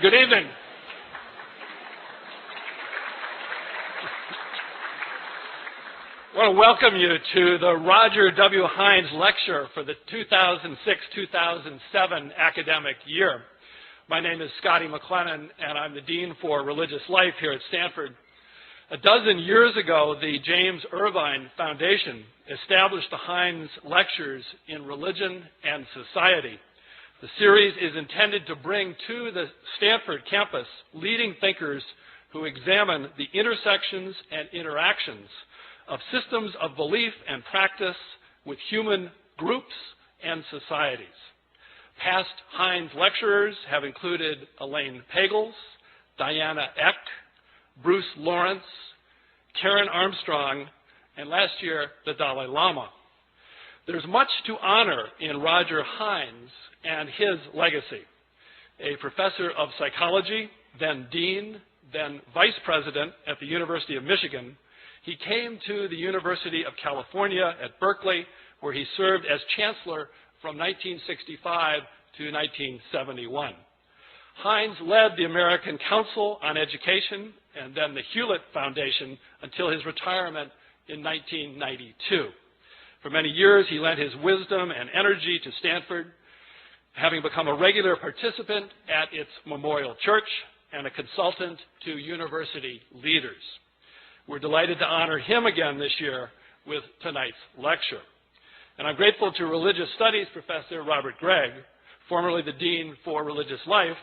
Good evening. I want to welcome you to the Roger W. Hines Lecture for the 2006-2007 academic year. My name is Scotty McLennan, and I'm the Dean for Religious Life here at Stanford. A dozen years ago, the James Irvine Foundation established the Hines Lectures in Religion and Society. The series is intended to bring to the Stanford campus leading thinkers who examine the intersections and interactions of systems of belief and practice with human groups and societies. Past Hines lecturers have included Elaine Pagels, Diana Eck, Bruce Lawrence, Karen Armstrong, and last year, the Dalai Lama. There's much to honor in Roger Hines and his legacy. A professor of psychology, then dean, then vice president at the University of Michigan, he came to the University of California at Berkeley, where he served as chancellor from 1965 to 1971. Hines led the American Council on Education and then the Hewlett Foundation until his retirement in 1992. For many years, he lent his wisdom and energy to Stanford, having become a regular participant at its Memorial Church and a consultant to university leaders. We're delighted to honor him again this year with tonight's lecture. And I'm grateful to Religious Studies Professor Robert Gregg, formerly the Dean for Religious Life,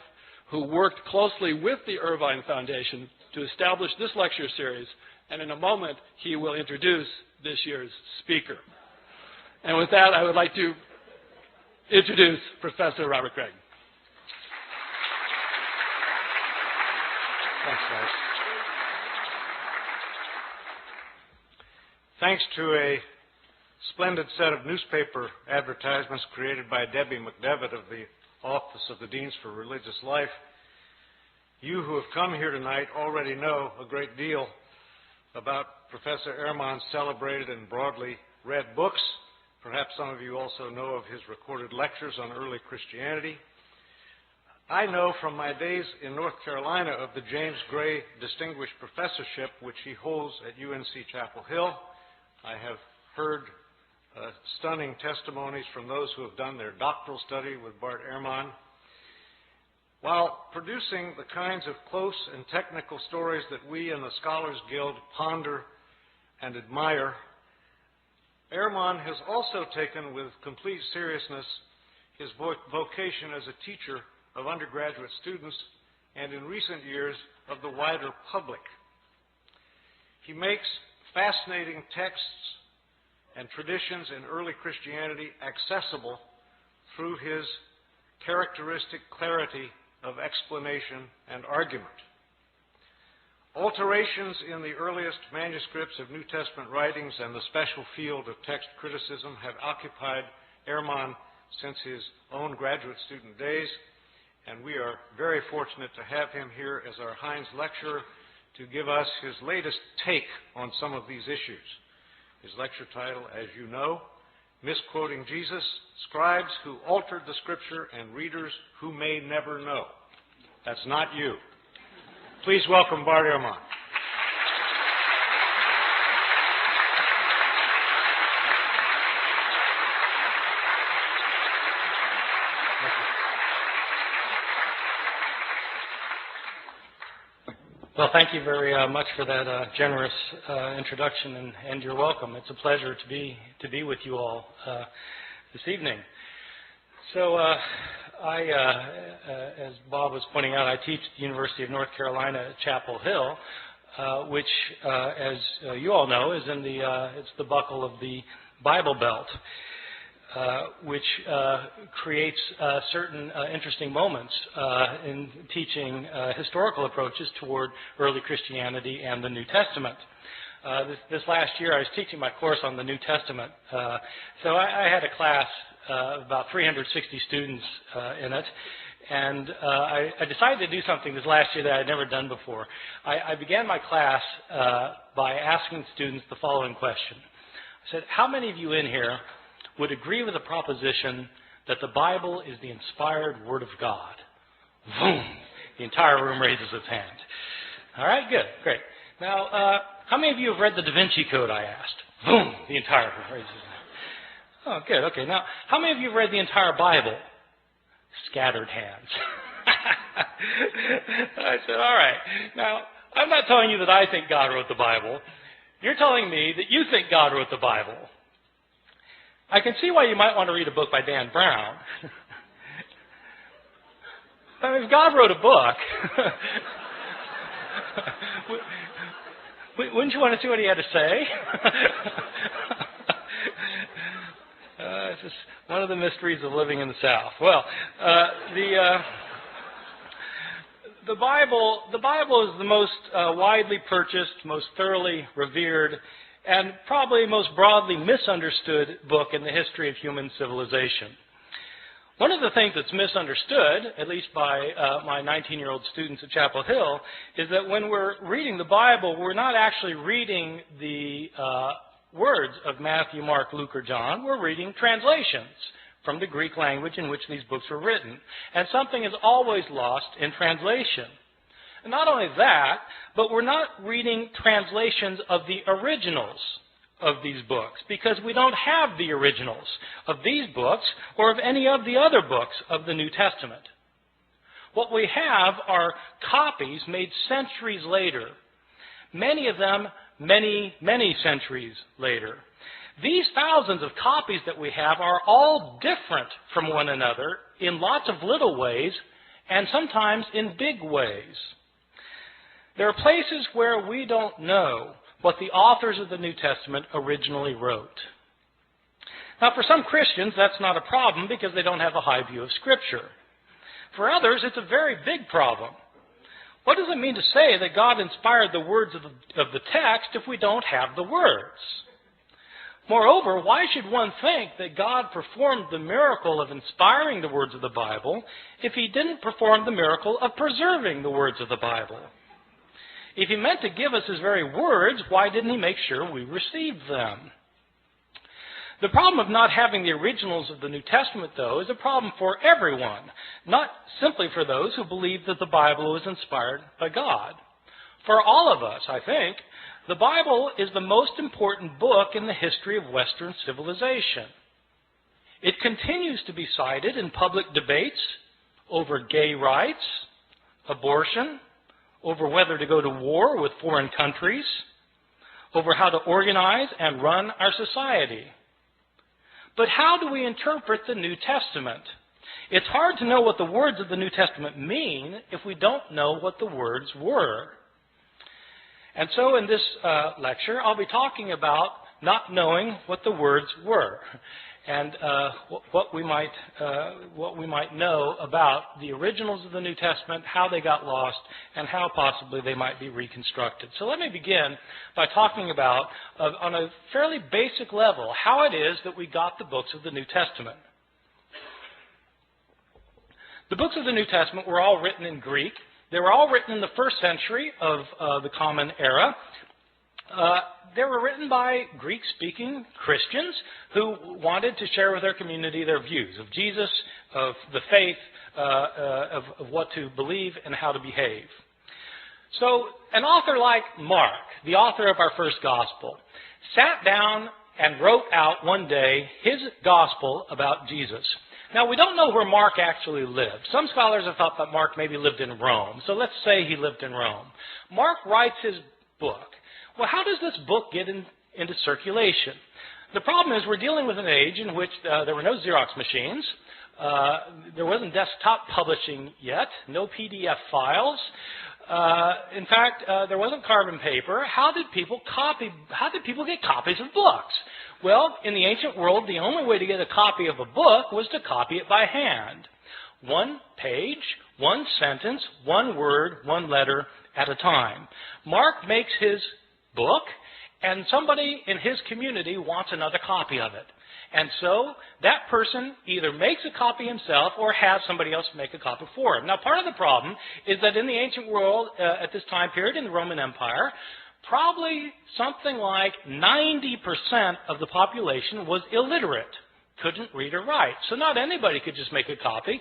who worked closely with the Irvine Foundation to establish this lecture series, and in a moment he will introduce this year's speaker. And with that, I would like to introduce Professor Robert Gregg. Thanks, guys. Thanks to a splendid set of newspaper advertisements created by Debbie McDevitt of the Office of the Deans for Religious Life, you who have come here tonight already know a great deal about Professor Ehrman's celebrated and broadly read books. Perhaps some of you also know of his recorded lectures on early Christianity. I know from my days in North Carolina of the James Gray Distinguished Professorship, which he holds at UNC Chapel Hill. I have heard stunning testimonies from those who have done their doctoral study with Bart Ehrman. While producing the kinds of close and technical stories that we in the Scholars Guild ponder and admire, Ehrman has also taken with complete seriousness his vocation as a teacher of undergraduate students and in recent years of the wider public. He makes fascinating texts and traditions in early Christianity accessible through his characteristic clarity of explanation and argument. Alterations in the earliest manuscripts of New Testament writings and the special field of text criticism have occupied Ehrman since his own graduate student days, and we are very fortunate to have him here as our Hines lecturer to give us his latest take on some of these issues. His lecture title, as you know, Misquoting Jesus, Scribes Who Altered the Scripture and Readers Who May Never Know. That's not you. Please welcome Bart Ehrman. Well, thank you very much for that generous introduction, and you're welcome. It's a pleasure to be with you all this evening. So, as Bob was pointing out, I teach at the University of North Carolina at Chapel Hill, which, as you all know, is in it's the buckle of the Bible Belt, which creates certain interesting moments in teaching historical approaches toward early Christianity and the New Testament. This last year, I was teaching my course on the New Testament, so I had a class of about 360 students in it, and I decided to do something this last year that I had never done before. I began my class by asking students the following question. I said, how many of you in here would agree with the proposition that the Bible is the inspired Word of God? Boom! The entire room raises its hand. All right, good, great. Now, how many of you have read the Da Vinci Code, I asked? Boom, the entire room raises its hand. Oh, good, okay. Now, how many of you have read the entire Bible? Scattered hands. I said, all right. Now, I'm not telling you that I think God wrote the Bible. You're telling me that you think God wrote the Bible. I can see why you might want to read a book by Dan Brown. I mean, if God wrote a book, wouldn't you want to see what he had to say? It's just one of the mysteries of living in the South. Well, the Bible is the most widely purchased, most thoroughly revered, and probably most broadly misunderstood book in the history of human civilization. One of the things that's misunderstood, at least by my 19-year-old students at Chapel Hill, is that when we're reading the Bible, we're not actually reading the words of Matthew, Mark, Luke, or John. We're reading translations from the Greek language in which these books were written. And something is always lost in translation. And not only that, but we're not reading translations of the originals of these books, because we don't have the originals of these books or of any of the other books of the New Testament. What we have are copies made centuries later, many of them many, many centuries later. These thousands of copies that we have are all different from one another in lots of little ways and sometimes in big ways. There are places where we don't know what the authors of the New Testament originally wrote. Now, for some Christians, that's not a problem because they don't have a high view of Scripture. For others, it's a very big problem. What does it mean to say that God inspired the words of the text if we don't have the words? Moreover, why should one think that God performed the miracle of inspiring the words of the Bible if he didn't perform the miracle of preserving the words of the Bible? If he meant to give us his very words, why didn't he make sure we received them? The problem of not having the originals of the New Testament, though, is a problem for everyone, not simply for those who believe that the Bible was inspired by God. For all of us, I think, the Bible is the most important book in the history of Western civilization. It continues to be cited in public debates over gay rights, abortion, over whether to go to war with foreign countries, over how to organize and run our society. But how do we interpret the New Testament? It's hard to know what the words of the New Testament mean if we don't know what the words were. And so in this lecture, I'll be talking about not knowing what the words were and what we might know about the originals of the New Testament, how they got lost, and how possibly they might be reconstructed. So let me begin by talking about, on a fairly basic level, how it is that we got the books of the New Testament. The books of the New Testament were all written in Greek. They were all written in the first century of the Common Era. They were written by Greek-speaking Christians who wanted to share with their community their views of Jesus, of the faith, of what to believe and how to behave. So an author like Mark, the author of our first gospel, sat down and wrote out one day his gospel about Jesus. Now, we don't know where Mark actually lived. Some scholars have thought that Mark maybe lived in Rome. So let's say he lived in Rome. Mark writes his book. Well, how does this book get into circulation? The problem is we're dealing with an age in which there were no Xerox machines. There wasn't desktop publishing yet, no PDF files. In fact, there wasn't carbon paper. How did people get copies of books? Well, in the ancient world, the only way to get a copy of a book was to copy it by hand. One page, one sentence, one word, one letter at a time. Mark makes his book, and somebody in his community wants another copy of it. And so that person either makes a copy himself or has somebody else make a copy for him. Now, part of the problem is that in the ancient world, at this time period in the Roman Empire, probably something like 90% of the population was illiterate. couldn't read or write. So not anybody could just make a copy.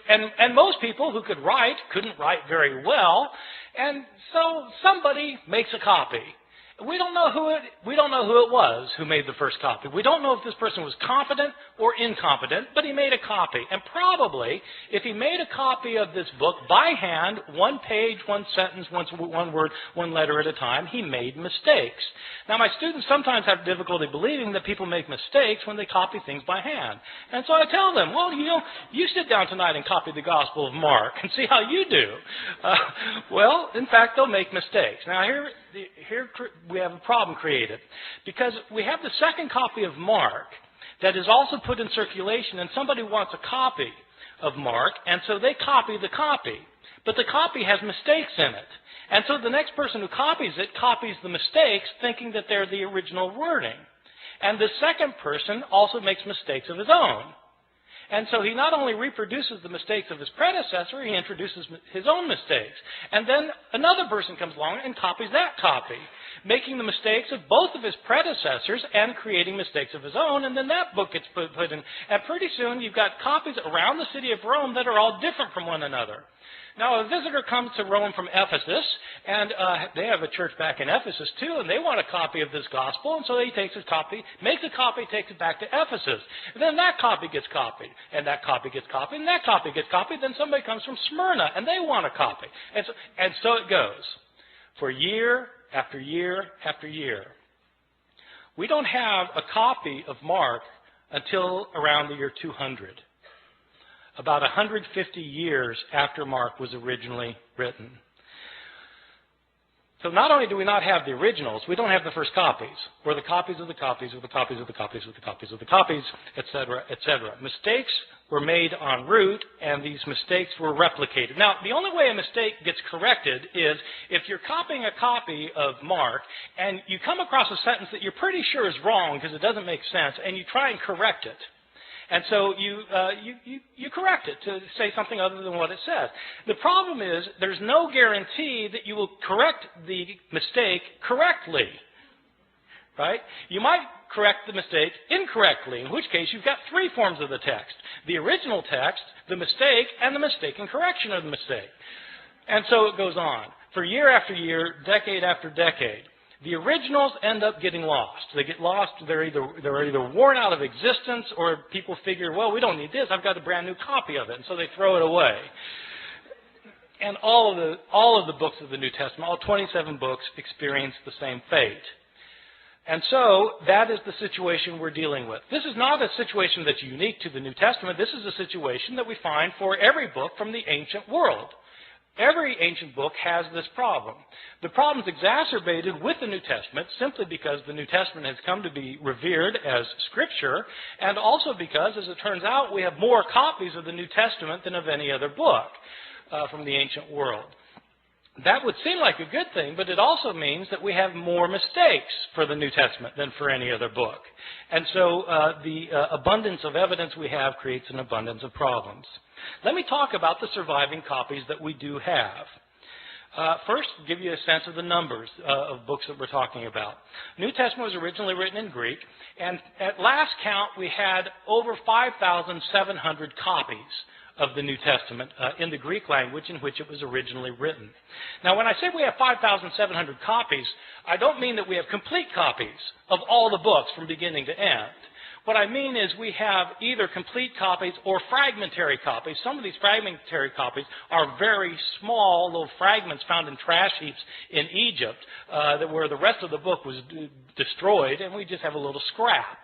And most people who could write couldn't write very well. And so somebody makes a copy. We don't know who it was who made the first copy. We don't know if this person was competent or incompetent, but he made a copy. And probably, if he made a copy of this book by hand, one page, one sentence, one word, one letter at a time, he made mistakes. Now, my students sometimes have difficulty believing that people make mistakes when they copy things by hand. And so I tell them, well, you sit down tonight and copy the Gospel of Mark and see how you do. Well, in fact, they'll make mistakes. Now, here we have a problem created, because we have the second copy of Mark that is also put in circulation, and somebody wants a copy of Mark, and so they copy the copy. But the copy has mistakes in it. And so the next person who copies it copies the mistakes, thinking that they're the original wording. And the second person also makes mistakes of his own. And so he not only reproduces the mistakes of his predecessor, he introduces his own mistakes. And then another person comes along and copies that copy, making the mistakes of both of his predecessors and creating mistakes of his own. And then that book gets put in. And pretty soon you've got copies around the city of Rome that are all different from one another. Now, a visitor comes to Rome from Ephesus, and they have a church back in Ephesus too, and they want a copy of this gospel, and so he takes his copy, makes a copy, takes it back to Ephesus. And then that copy gets copied, and that copy gets copied, and that copy gets copied. Then somebody comes from Smyrna, and they want a copy. And so it goes for year after year after year. We don't have a copy of Mark until around the year 200. About 150 years after Mark was originally written. So not only do we not have the originals, we don't have the first copies, or the copies of the copies of the copies of the copies of the copies of the copies, etc., etc. Mistakes were made en route, and these mistakes were replicated. Now, the only way a mistake gets corrected is if you're copying a copy of Mark, and you come across a sentence that you're pretty sure is wrong because it doesn't make sense, and you try and correct it. And so you correct it to say something other than what it says. The problem is there's no guarantee that you will correct the mistake correctly. Right? You might correct the mistake incorrectly, in which case you've got three forms of the text: the original text, the mistake, and the mistaken correction of the mistake. And so it goes on. For year after year, decade after decade. The originals end up getting lost. They get lost. They're either worn out of existence, or people figure, well, we don't need this. I've got a brand new copy of it, and so they throw it away. And all of the books of the New Testament, all 27 books, experience the same fate. And so that is the situation we're dealing with. This is not a situation that's unique to the New Testament. This is a situation that we find for every book from the ancient world. Every ancient book has this problem. The problem is exacerbated with the New Testament simply because the New Testament has come to be revered as Scripture, and also because, as it turns out, we have more copies of the New Testament than of any other book from the ancient world. That would seem like a good thing, but it also means that we have more mistakes for the New Testament than for any other book. And so the abundance of evidence we have creates an abundance of problems. Let me talk about the surviving copies that we do have. First, give you a sense of the numbers of books that we're talking about. New Testament was originally written in Greek, and at last count we had over 5,700 copies of the New Testament in the Greek language in which it was originally written. Now, when I say we have 5,700 copies, I don't mean that we have complete copies of all the books from beginning to end. What I mean is we have either complete copies or fragmentary copies. Some of these fragmentary copies are very small little fragments found in trash heaps in Egypt where the rest of the book was destroyed, and we just have a little scrap.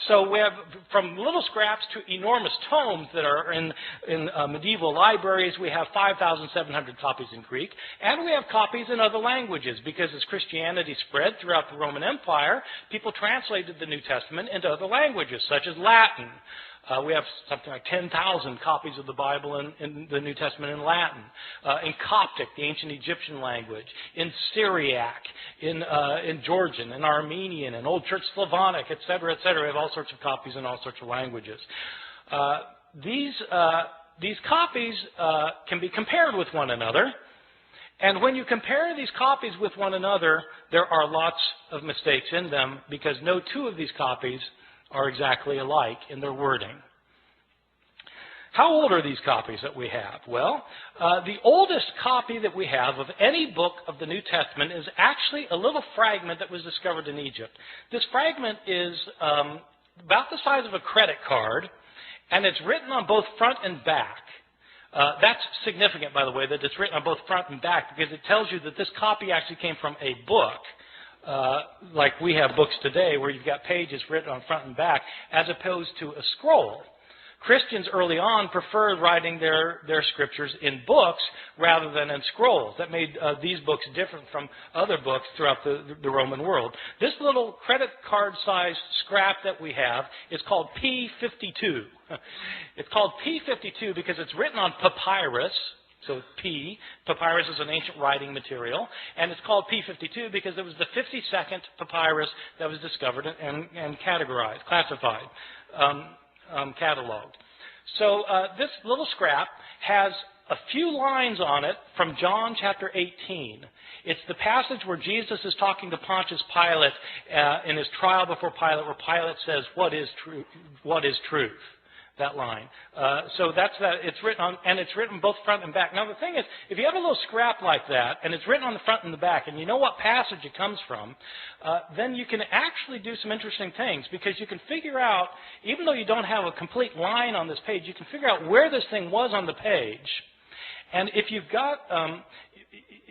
So we have from little scraps to enormous tomes that are in medieval libraries. We have 5,700 copies in Greek, and we have copies in other languages because as Christianity spread throughout the Roman Empire, people translated the New Testament into other languages, such as Latin. We have something like 10,000 copies of the Bible in the New Testament in Latin, in Coptic, the ancient Egyptian language, in Syriac, in Georgian, in Armenian, in Old Church Slavonic, etc., etc. We have all sorts of copies in all sorts of languages. These copies can be compared with one another, and when you compare these copies with one another, there are lots of mistakes in them because no two of these copies are exactly alike in their wording. How old are these copies that we have? Well, the oldest copy that we have of any book of the New Testament is actually a little fragment that was discovered in Egypt. This fragment is about the size of a credit card, and it's written on both front and back. That's significant, by the way, that it's written on both front and back, because it tells you that this copy actually came from a book, like we have books today where you've got pages written on front and back, as opposed to a scroll. Christians early on preferred writing their scriptures in books rather than in scrolls. That made these books different from other books throughout the Roman world. This little credit card-sized scrap that we have is called P52. It's called P52 because it's written on papyrus. So papyrus is an ancient writing material, and it's called P52 because it was the 52nd papyrus that was discovered and categorized, classified. Cataloged. So this little scrap has a few lines on it from John chapter 18. It's the passage where Jesus is talking to Pontius Pilate in his trial before Pilate, where Pilate says, "What is truth? What is truth?" That line. So that's that. It's written on, and it's written both front and back. Now the thing is, if you have a little scrap like that, and it's written on the front and the back, and you know what passage it comes from, then you can actually do some interesting things, because you can figure out, even though you don't have a complete line on this page, you can figure out where this thing was on the page. And if you've got,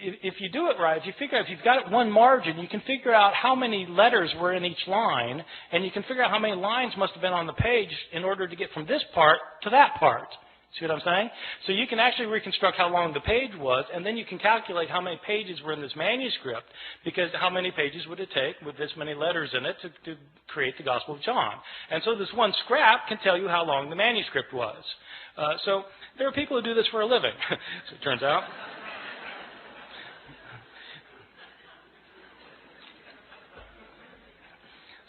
if you do it right, if you figure out, if you've got it one margin, you can figure out how many letters were in each line, and you can figure out how many lines must have been on the page in order to get from this part to that part. See what I'm saying? So you can actually reconstruct how long the page was, and then you can calculate how many pages were in this manuscript, because how many pages would it take with this many letters in it to create the Gospel of John. And so this one scrap can tell you how long the manuscript was. So there are people who do this for a living, as it turns out.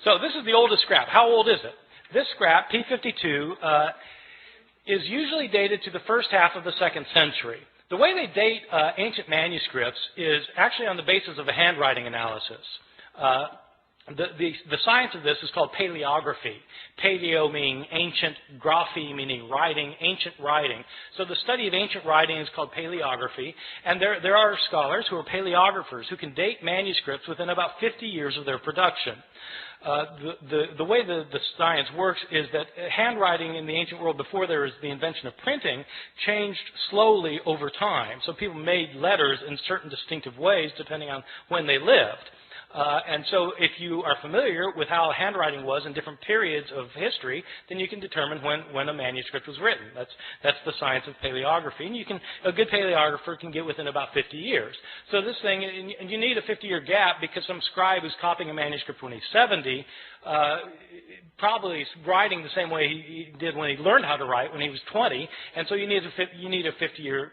So this is the oldest scrap. How old is it? This scrap, P52, is usually dated to the first half of the 2nd century. The way they date ancient manuscripts is actually on the basis of a handwriting analysis. The science of this is called paleography. Paleo meaning ancient, graphy meaning writing, ancient writing. So the study of ancient writing is called paleography, and there are scholars who are paleographers who can date manuscripts within about 50 years of their production. The way the science works is that handwriting in the ancient world, before there was the invention of printing, changed slowly over time. So people made letters in certain distinctive ways depending on when they lived. And so if you are familiar with how handwriting was in different periods of history, then you can determine when a manuscript was written. That's the science of paleography. And a good paleographer can get within about 50 years. So this thing, and you need a 50-year gap, because some scribe who's copying a manuscript when he's 70, probably is writing the same way he did when he learned how to write when he was 20, and so you need a 50-year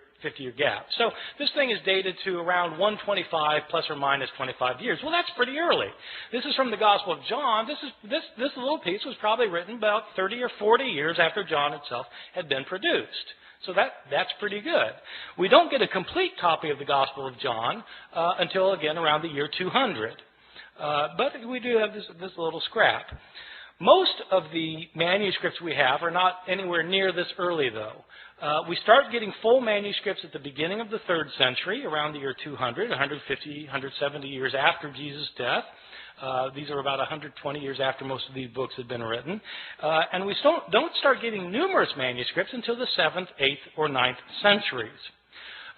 gap. So this thing is dated to around 125 plus or minus 25 years. Well, that's pretty early. This is from the Gospel of John. This little piece was probably written about 30 or 40 years after John itself had been produced. So that's pretty good. We don't get a complete copy of the Gospel of John until, again, around the year 200. But we do have this little scrap. Most of the manuscripts we have are not anywhere near this early, though. We start getting full manuscripts at the beginning of the 3rd century, around the year 200, 150, 170 years after Jesus' death. These are about 120 years after most of these books had been written. And we don't start getting numerous manuscripts until the 7th, 8th, or 9th centuries.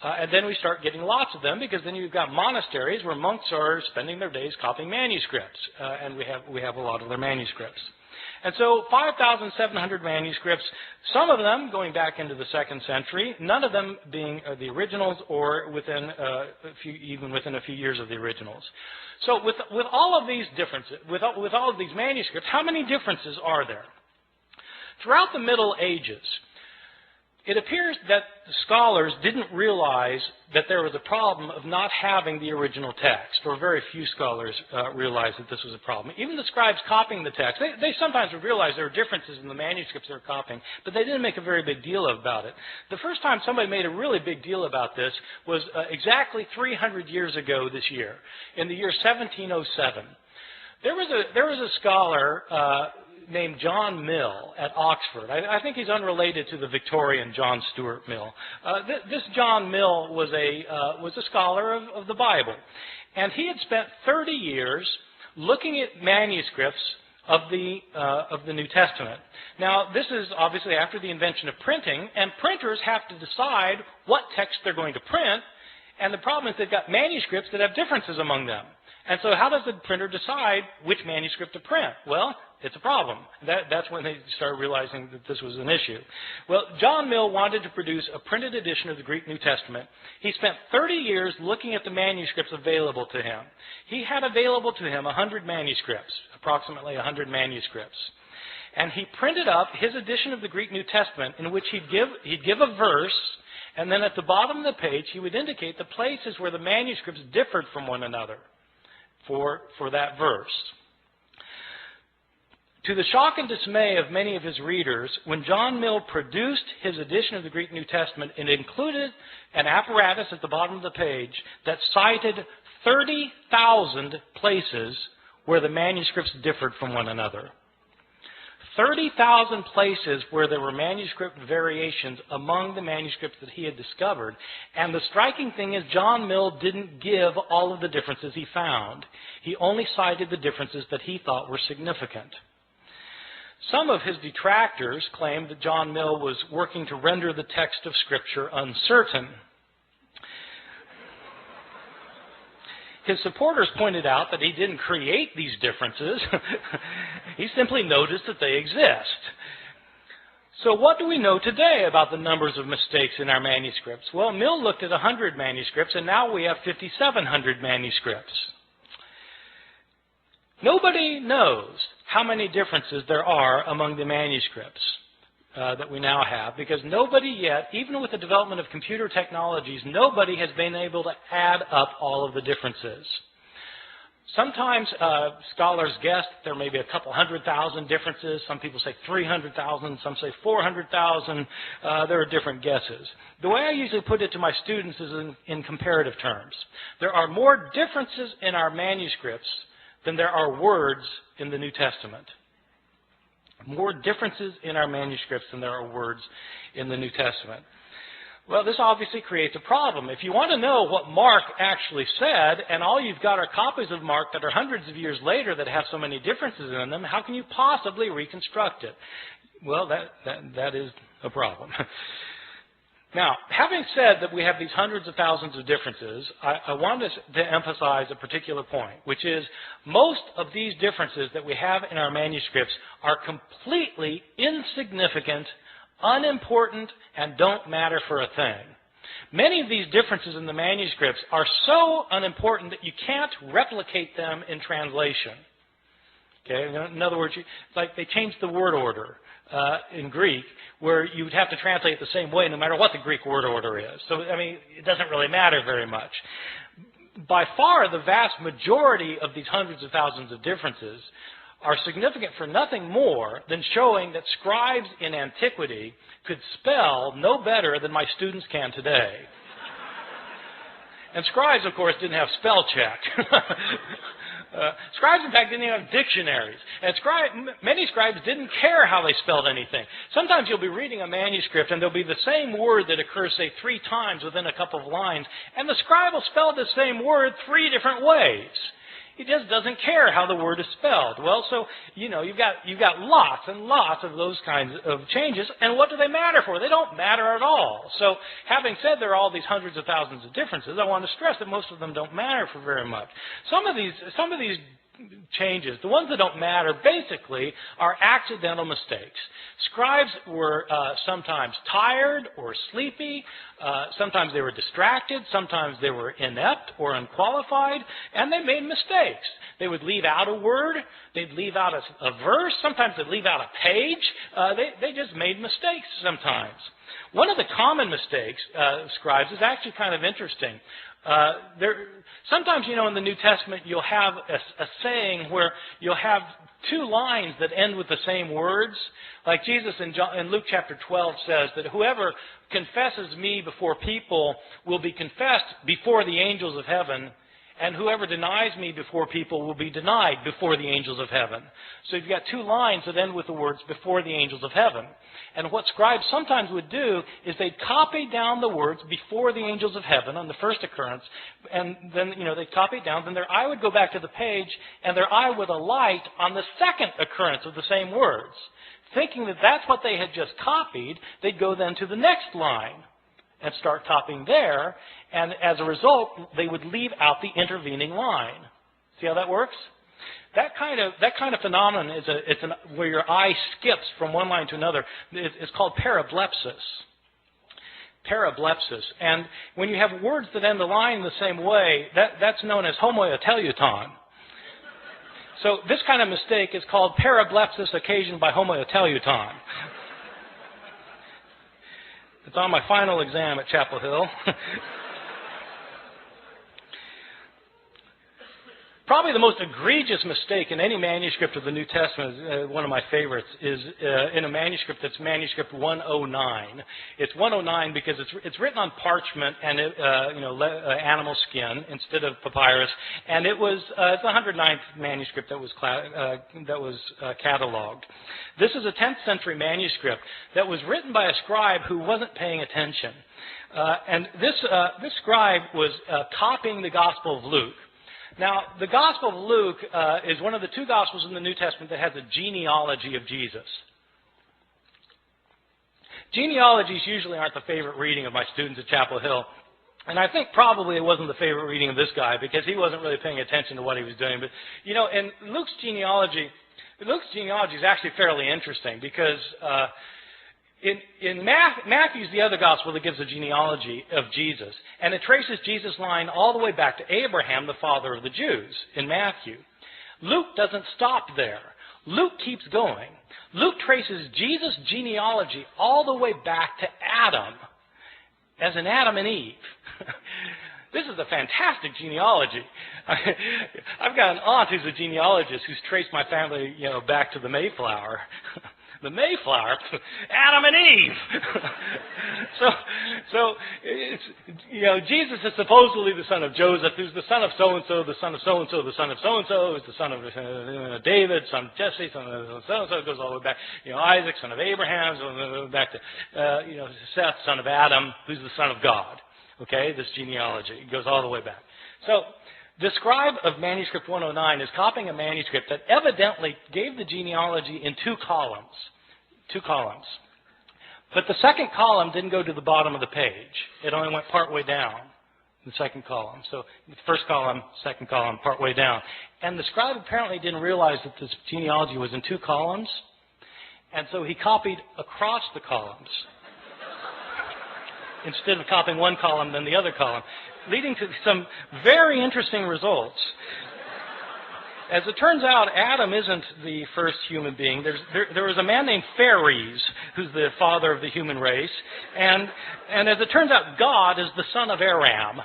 And then we start getting lots of them, because then you've got monasteries where monks are spending their days copying manuscripts, and we have a lot of their manuscripts. And so 5,700 manuscripts, some of them going back into the 2nd century, none of them being the originals, or within even within a few years of the originals. So with all of these differences, with all of these manuscripts, how many differences are there? Throughout the Middle Ages, it appears that the scholars didn't realize that there was a problem of not having the original text, or very few scholars realized that this was a problem. Even the scribes copying the text, they sometimes would realize there were differences in the manuscripts they were copying, but they didn't make a very big deal about it. The first time somebody made a really big deal about this was exactly 300 years ago this year, in the year 1707. There was a scholar named John Mill at Oxford. I think he's unrelated to the Victorian John Stuart Mill. This John Mill was a scholar of the Bible, and he had spent 30 years looking at manuscripts of the New Testament. Now, this is obviously after the invention of printing, and printers have to decide what text they're going to print, and the problem is they've got manuscripts that have differences among them. And so how does the printer decide which manuscript to print? Well, it's a problem. That's when they started realizing that this was an issue. Well, John Mill wanted to produce a printed edition of the Greek New Testament. He spent 30 years looking at the manuscripts available to him. He had available to him 100 manuscripts, approximately 100 manuscripts. And he printed up his edition of the Greek New Testament in which he'd give a verse, and then at the bottom of the page he would indicate the places where the manuscripts differed from one another for that verse. To the shock and dismay of many of his readers, when John Mill produced his edition of the Greek New Testament, it included an apparatus at the bottom of the page that cited 30,000 places where the manuscripts differed from one another. 30,000 places where there were manuscript variations among the manuscripts that he had discovered. And the striking thing is John Mill didn't give all of the differences he found. He only cited the differences that he thought were significant. Some of his detractors claimed that John Mill was working to render the text of Scripture uncertain. His supporters pointed out that he didn't create these differences. He simply noticed that they exist. So what do we know today about the numbers of mistakes in our manuscripts? Well, Mill looked at 100 manuscripts, and now we have 5,700 manuscripts. Nobody knows how many differences there are among the manuscripts that we now have, because nobody yet, even with the development of computer technologies, nobody has been able to add up all of the differences. Sometimes scholars guess there may be a couple 100,000 differences. Some people say 300,000. Some say 400,000. There are different guesses. The way I usually put it to my students is in comparative terms. There are more differences in our manuscripts than there are words in the New Testament. More differences in our manuscripts than there are words in the New Testament. Well, this obviously creates a problem. If you want to know what Mark actually said, and all you've got are copies of Mark that are hundreds of years later that have so many differences in them, how can you possibly reconstruct it? Well, that is a problem. Now, having said that we have these hundreds of thousands of differences, I wanted to emphasize a particular point, which is most of these differences that we have in our manuscripts are completely insignificant, unimportant, and don't matter for a thing. Many of these differences in the manuscripts are so unimportant that you can't replicate them in translation. Okay? In other words, it's like they changed the word order in Greek, where you would have to translate it the same way no matter what the Greek word order is. So, I mean, it doesn't really matter very much. By far, the vast majority of these hundreds of thousands of differences are significant for nothing more than showing that scribes in antiquity could spell no better than my students can today. And scribes, of course, didn't have spell check. Scribes, in fact, didn't even have dictionaries. And many scribes didn't care how they spelled anything. Sometimes you'll be reading a manuscript and there'll be the same word that occurs, say, 3 times within a couple of lines, and the scribe will spell the same word 3 different ways. He just doesn't care how the word is spelled. Well, so, you know, you've got lots and lots of those kinds of changes, and what do they matter for? They don't matter at all. So, having said there are all these hundreds of thousands of differences, I want to stress that most of them don't matter for very much. Some of these changes, the ones that don't matter, basically are accidental mistakes. Scribes were sometimes tired or sleepy. Sometimes they were distracted. Sometimes they were inept or unqualified, and they made mistakes. They would leave out a word. They'd leave out a verse. Sometimes they'd leave out a page. They just made mistakes sometimes. One of the common mistakes of scribes is actually kind of interesting. Sometimes, you know, in the New Testament, you'll have a saying where you'll have 2 lines that end with the same words. Like Jesus in Luke chapter 12 says that whoever confesses me before people will be confessed before the angels of heaven, and whoever denies me before people will be denied before the angels of heaven. So you've got two lines that end with the words before the angels of heaven. And what scribes sometimes would do is they'd copy down the words before the angels of heaven on the first occurrence, and then, they'd copy it down, then their eye would go back to the page, and their eye would alight on the second occurrence of the same words. Thinking that that's what they had just copied, they'd go then to the next line and start copying there, and as a result, they would leave out the intervening line. See how that works? That kind of phenomenon is where your eye skips from one line to another. It's called parablepsis. Parablepsis. And when you have words that end the line the same way, that's known as homoteleuton. So this kind of mistake is called parablepsis occasioned by homoteleuton. It's on my final exam at Chapel Hill. Probably the most egregious mistake in any manuscript of the New Testament, one of my favorites, is in a manuscript that's manuscript 109. It's 109 because it's written on parchment and animal skin instead of papyrus, and it's the 109th manuscript that was cataloged. This is a 10th century manuscript that was written by a scribe who wasn't paying attention, and this scribe was copying the Gospel of Luke. Now, the Gospel of Luke is one of the two Gospels in the New Testament that has a genealogy of Jesus. Genealogies usually aren't the favorite reading of my students at Chapel Hill. And I think probably it wasn't the favorite reading of this guy because he wasn't really paying attention to what he was doing. But, in Luke's genealogy is actually fairly interesting because in Matthew's the other gospel that gives a genealogy of Jesus, and it traces Jesus' line all the way back to Abraham, the father of the Jews, in Matthew. Luke doesn't stop there. Luke keeps going. Luke traces Jesus' genealogy all the way back to Adam, as in Adam and Eve. This is a fantastic genealogy. I've got an aunt who's a genealogist who's traced my family, back to the Mayflower. The Mayflower, Adam and Eve. so it's, Jesus is supposedly the son of Joseph, who's the son of so-and-so, the son of so-and-so, the son of so-and-so, who's the son of David, son of Jesse, son of so-and-so. It goes all the way back. Isaac, son of Abraham, so back to, Seth, son of Adam, who's the son of God. Okay, this genealogy. It goes all the way back. So the scribe of manuscript 109 is copying a manuscript that evidently gave the genealogy in two columns. But the second column didn't go to the bottom of the page. It only went part way down, the second column. So the first column, second column, part way down. And the scribe apparently didn't realize that this genealogy was in two columns, and so he copied across the columns instead of copying one column then the other column, leading to some very interesting results. As it turns out, Adam isn't the first human being. There was a man named Phares, who's the father of the human race, and as it turns out, God is the son of Aram.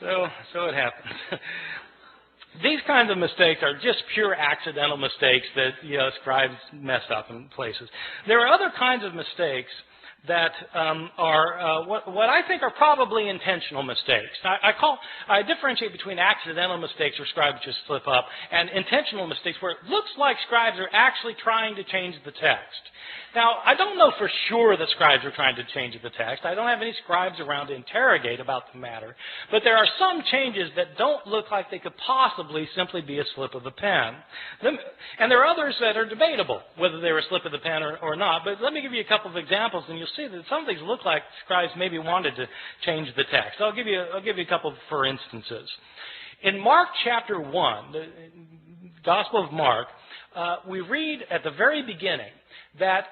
So it happens. These kinds of mistakes are just pure accidental mistakes that scribes mess up in places. There are other kinds of mistakes that are what I think are probably intentional mistakes. I differentiate between accidental mistakes where scribes just slip up and intentional mistakes where it looks like scribes are actually trying to change the text. Now, I don't know for sure that scribes are trying to change the text. I don't have any scribes around to interrogate about the matter. But there are some changes that don't look like they could possibly simply be a slip of the pen. And there are others that are debatable, whether they were a slip of the pen or not. But let me give you a couple of examples, and you'll see that some of these look like scribes maybe wanted to change the text. I'll give you a couple for instances. In Mark chapter 1, the Gospel of Mark, we read at the very beginning that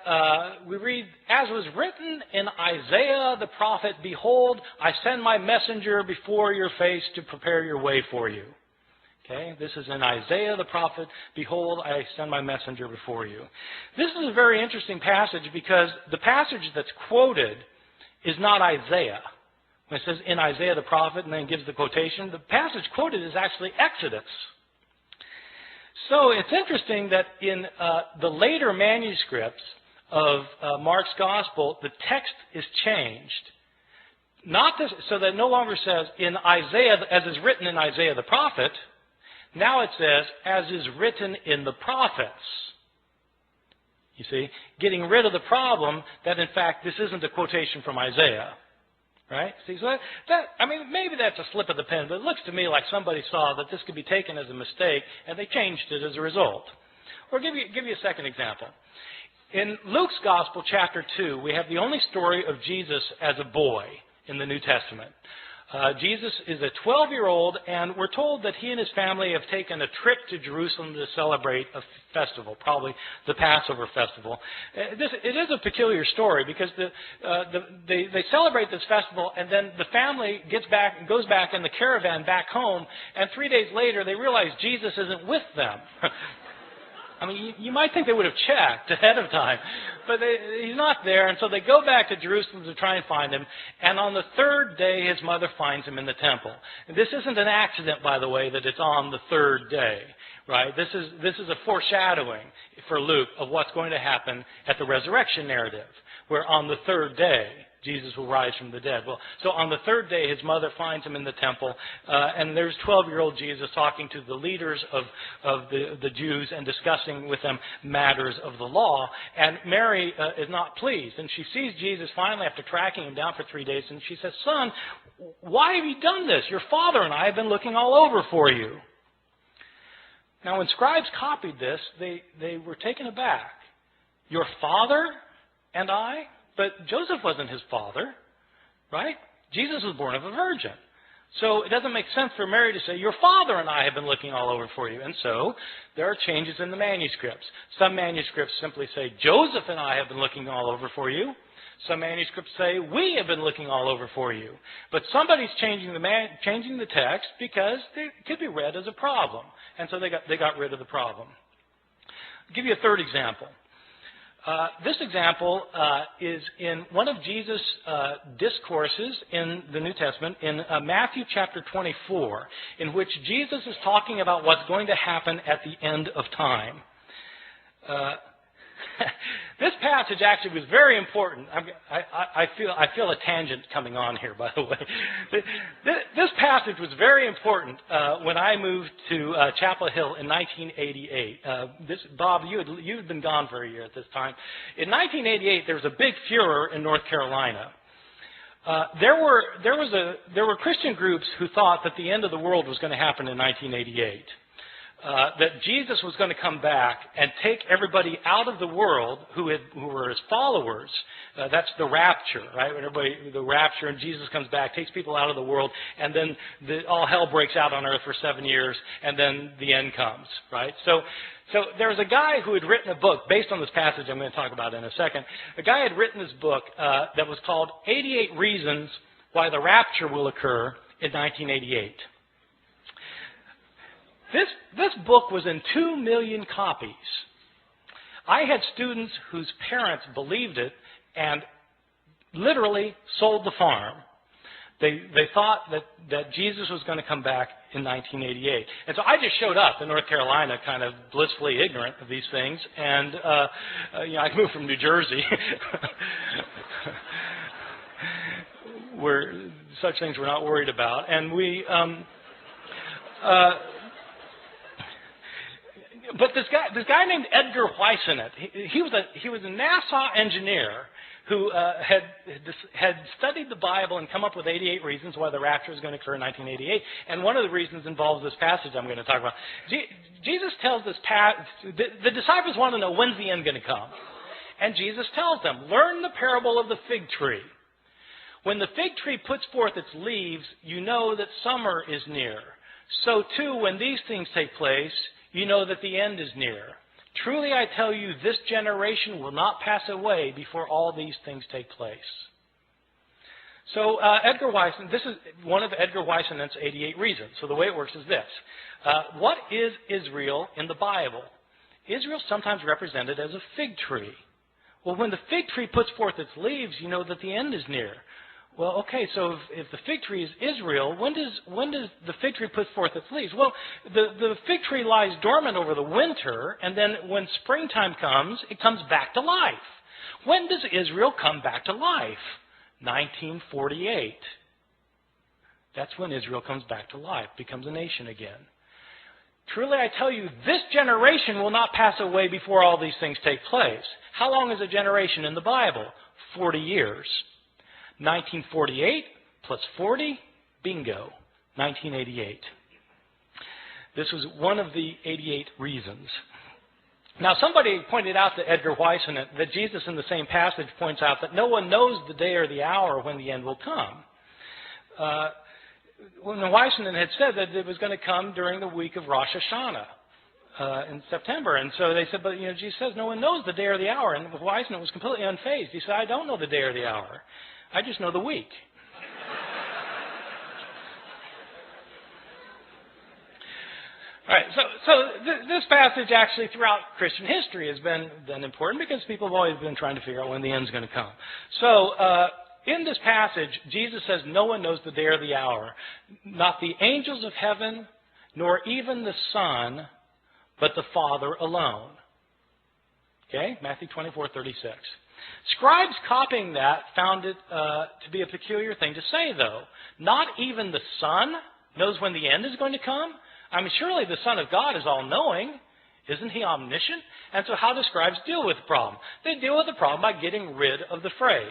we read, as was written in Isaiah the prophet, behold, I send my messenger before your face to prepare your way for you. Okay, this is in Isaiah the prophet, behold, I send my messenger before you. This is a very interesting passage because the passage that's quoted is not Isaiah. When it says in Isaiah the prophet and then gives the quotation, the passage quoted is actually Exodus. So it's interesting that in the later manuscripts of Mark's Gospel, the text is changed So that no longer says in Isaiah, as is written in Isaiah the prophet. Now it says, as is written in the prophets. You see, getting rid of the problem that, in fact, this isn't a quotation from Isaiah. Right? See, so maybe that's a slip of the pen, but it looks to me like somebody saw that this could be taken as a mistake, and they changed it as a result. Or give you a second example. In Luke's Gospel, chapter 2, we have the only story of Jesus as a boy in the New Testament. Jesus is a 12-year-old, and we're told that he and his family have taken a trip to Jerusalem to celebrate a festival, probably the Passover festival. It is a peculiar story because they celebrate this festival, and then the family goes back in the caravan back home, and 3 days later they realize Jesus isn't with them. I mean, you might think they would have checked ahead of time, but he's not there, and so they go back to Jerusalem to try and find him, and on the third day his mother finds him in the temple. And this isn't an accident, by the way, that it's on the third day, right? This is a foreshadowing for Luke of what's going to happen at the resurrection narrative, where on the third day Jesus will rise from the dead. Well, so on the third day, his mother finds him in the temple, and there's 12-year-old Jesus talking to the leaders of the Jews and discussing with them matters of the law. And Mary is not pleased, and she sees Jesus finally after tracking him down for 3 days, and she says, "Son, why have you done this? Your father and I have been looking all over for you." Now, when scribes copied this, they were taken aback. Your father and I? But Joseph wasn't his father, right? Jesus was born of a virgin. So it doesn't make sense for Mary to say, "Your father and I have been looking all over for you." And so there are changes in the manuscripts. Some manuscripts simply say, "Joseph and I have been looking all over for you." Some manuscripts say, "We have been looking all over for you." But somebody's changing the text because it could be read as a problem. And so they got rid of the problem. I'll give you a third example. This example is in one of Jesus' discourses in the New Testament, in Matthew chapter 24, in which Jesus is talking about what's going to happen at the end of time. This passage actually was very important. I feel a tangent coming on here, by the way. This passage was very important when I moved to Chapel Hill in 1988. Bob, you had been gone for a year at this time. In 1988, there was a big furor in North Carolina. There were Christian groups who thought that the end of the world was going to happen in 1988. That Jesus was going to come back and take everybody out of the world who were his followers. That's the rapture, right? When the rapture, and Jesus comes back, takes people out of the world, and then all hell breaks out on earth for 7 years, and then the end comes, right? So there was a guy who had written a book based on this passage I'm going to talk about in a second. A guy had written this book that was called 88 Reasons Why the Rapture Will Occur in 1988. This book was in 2 million copies. I had students whose parents believed it and literally sold the farm. They thought that Jesus was going to come back in 1988. And so I just showed up in North Carolina kind of blissfully ignorant of these things. And I moved from New Jersey where such things we're not worried about. And we... But this guy named Edgar Whisenant, he was a NASA engineer who had studied the Bible and come up with 88 reasons why the rapture is going to occur in 1988. And one of the reasons involves this passage I'm going to talk about. Jesus tells this the disciples want to know, when's the end going to come? And Jesus tells them, learn the parable of the fig tree. When the fig tree puts forth its leaves, you know that summer is near. So too, when these things take place, you know that the end is near. Truly I tell you, this generation will not pass away before all these things take place. So Edgar Whisenant, this is one of Edgar Whisenant's 88 reasons. So the way it works is this. What is Israel in the Bible? Israel is sometimes represented as a fig tree. Well, when the fig tree puts forth its leaves, you know that the end is near. Well, okay, so if the fig tree is Israel, when does the fig tree put forth its leaves? Well, the fig tree lies dormant over the winter, and then when springtime comes, it comes back to life. When does Israel come back to life? 1948. That's when Israel comes back to life, becomes a nation again. Truly I tell you, this generation will not pass away before all these things take place. How long is a generation in the Bible? 40 years. 1948 plus 40, bingo, 1988. This was one of the 88 reasons. Now, somebody pointed out to Edgar Weisen that Jesus in the same passage points out that no one knows the day or the hour when the end will come. When Weisen had said that it was going to come during the week of Rosh Hashanah in September. And so they said, but Jesus says no one knows the day or the hour. And Weisen was completely unfazed. He said, I don't know the day or the hour. I just know the week. All right, so this passage actually throughout Christian history has been important because people have always been trying to figure out when the end's going to come. So in this passage, Jesus says no one knows the day or the hour, not the angels of heaven, nor even the Son, but the Father alone. Okay, Matthew 24:36. Scribes copying that found it to be a peculiar thing to say, though. Not even the Son knows when the end is going to come? I mean, surely the Son of God is all-knowing. Isn't he omniscient? And so how do scribes deal with the problem? They deal with the problem by getting rid of the phrase.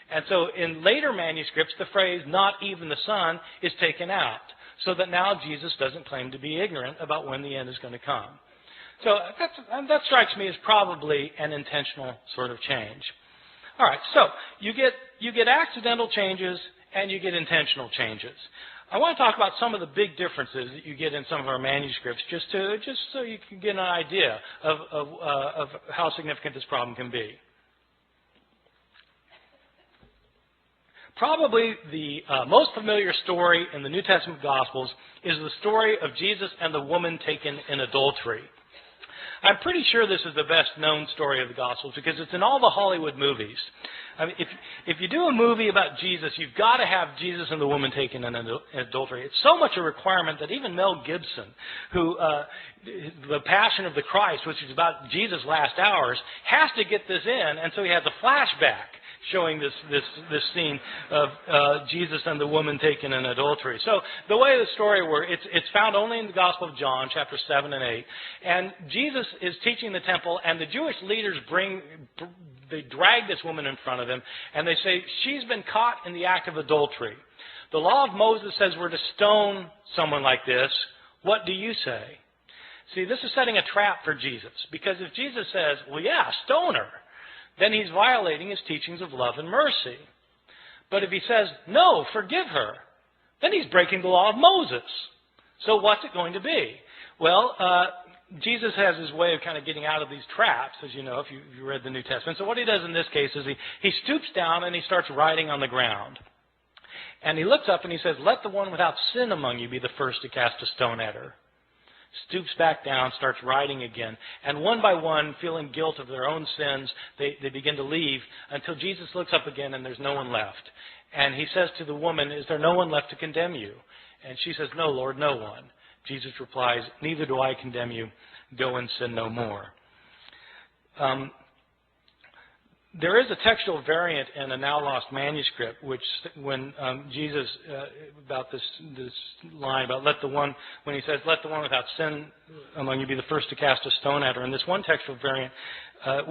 And so in later manuscripts, the phrase, not even the Son, is taken out, so that now Jesus doesn't claim to be ignorant about when the end is going to come. So that strikes me as probably an intentional sort of change. All right, so you get accidental changes and you get intentional changes. I want to talk about some of the big differences that you get in some of our manuscripts, just so you can get an idea of how significant this problem can be. Probably the most familiar story in the New Testament Gospels is the story of Jesus and the woman taken in adultery. I'm pretty sure this is the best known story of the Gospels because it's in all the Hollywood movies. I mean, if you do a movie about Jesus, you've got to have Jesus and the woman taken in adultery. It's so much a requirement that even Mel Gibson, who The Passion of the Christ, which is about Jesus' last hours, has to get this in, and so he has a flashback showing this scene of Jesus and the woman taken in adultery. So the way the story works, it's found only in the Gospel of John, chapters 7 and 8. And Jesus is teaching the temple, and the Jewish leaders they drag this woman in front of them, and they say, she's been caught in the act of adultery. The law of Moses says we're to stone someone like this. What do you say? See, this is setting a trap for Jesus, because if Jesus says, well, yeah, stone her, then he's violating his teachings of love and mercy. But if he says, no, forgive her, then he's breaking the law of Moses. So what's it going to be? Well, Jesus has his way of kind of getting out of these traps, as you know, if you read the New Testament. So what he does in this case is he stoops down and he starts writing on the ground. And he looks up and he says, let the one without sin among you be the first to cast a stone at her. Stoops back down, starts writing again. And one by one, feeling guilt of their own sins, they begin to leave until Jesus looks up again and there's no one left. And he says to the woman, is there no one left to condemn you? And she says, no, Lord, no one. Jesus replies, neither do I condemn you. Go and sin no more. There is a textual variant in a now lost manuscript, which when Jesus, about this line about when he says, let the one without sin among you be the first to cast a stone at her. In this one textual variant,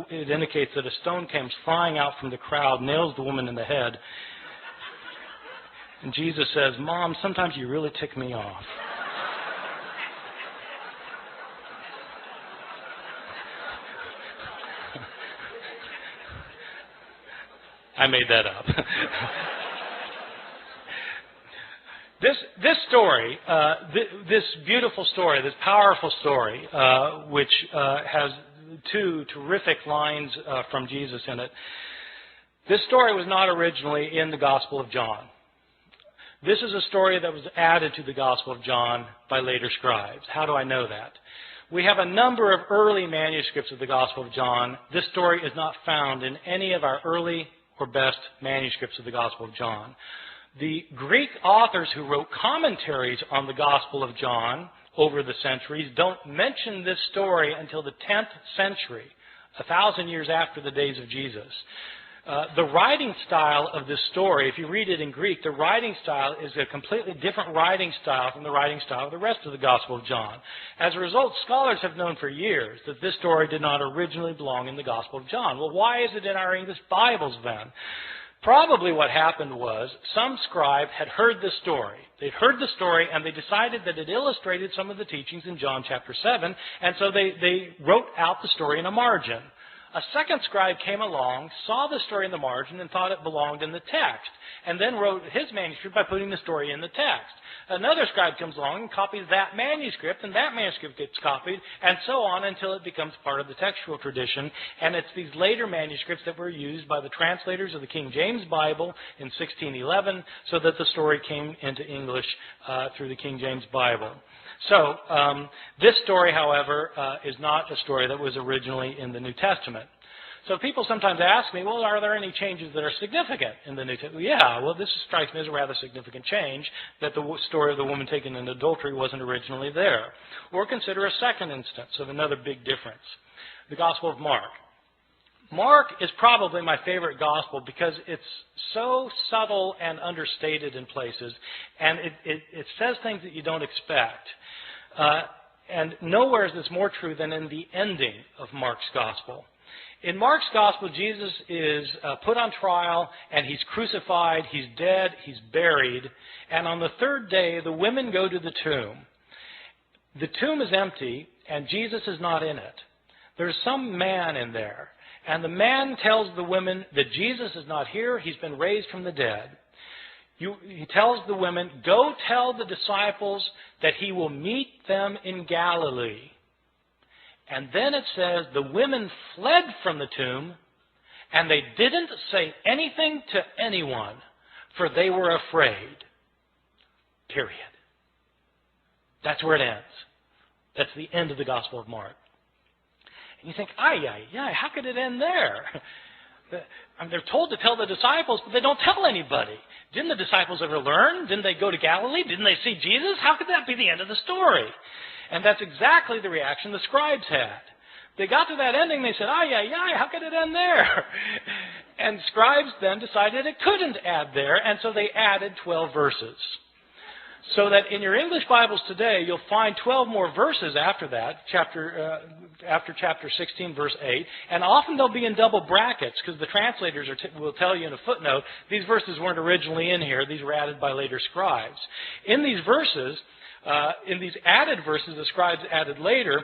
it indicates that a stone comes flying out from the crowd, nails the woman in the head. And Jesus says, Mom, sometimes you really tick me off. I made that up. This story, this beautiful story, this powerful story, which has two terrific lines from Jesus in it, this story was not originally in the Gospel of John. This is a story that was added to the Gospel of John by later scribes. How do I know that? We have a number of early manuscripts of the Gospel of John. This story is not found in any of our early or best manuscripts of the Gospel of John. The Greek authors who wrote commentaries on the Gospel of John over the centuries don't mention this story until the 10th century, 1,000 years after the days of Jesus. The writing style of this story, if you read it in Greek, the writing style is a completely different writing style from the writing style of the rest of the Gospel of John. As a result, scholars have known for years that this story did not originally belong in the Gospel of John. Well, why is it in our English Bibles then? Probably what happened was some scribe had heard this story. They'd heard the story and they decided that it illustrated some of the teachings in John chapter 7, and so they wrote out the story in a margin. A second scribe came along, saw the story in the margin, and thought it belonged in the text, and then wrote his manuscript by putting the story in the text. Another scribe comes along and copies that manuscript, and that manuscript gets copied, and so on until it becomes part of the textual tradition. And it's these later manuscripts that were used by the translators of the King James Bible in 1611, so that the story came into English through the King James Bible. So, this story, however, is not a story that was originally in the New Testament. So people sometimes ask me, well, are there any changes that are significant in the New Testament? Yeah, well, this strikes me as a rather significant change, that the story of the woman taken in adultery wasn't originally there. Or consider a second instance of another big difference, the Gospel of Mark. Mark is probably my favorite gospel because it's so subtle and understated in places, and it says things that you don't expect. And nowhere is this more true than in the ending of Mark's gospel. In Mark's gospel, Jesus is put on trial, and he's crucified, he's dead, he's buried, and on the third day, the women go to the tomb. The tomb is empty, and Jesus is not in it. There's some man in there. And the man tells the women that Jesus is not here, he's been raised from the dead. He tells the women, go tell the disciples that he will meet them in Galilee. And then it says the women fled from the tomb, and they didn't say anything to anyone, for they were afraid. Period. That's where it ends. That's the end of the Gospel of Mark. And you think, how could it end there? They're told to tell the disciples, but they don't tell anybody. Didn't the disciples ever learn? Didn't they go to Galilee? Didn't they see Jesus? How could that be the end of the story? And that's exactly the reaction the scribes had. They got to that ending, they said, how could it end there? And scribes then decided it couldn't add there, and so they added 12 verses. So that in your English Bibles today, you'll find 12 more verses after that, after chapter 16, verse 8. And often they'll be in double brackets, because the translators will tell you in a footnote, these verses weren't originally in here. These were added by later scribes. In these verses, in these added verses the scribes added later,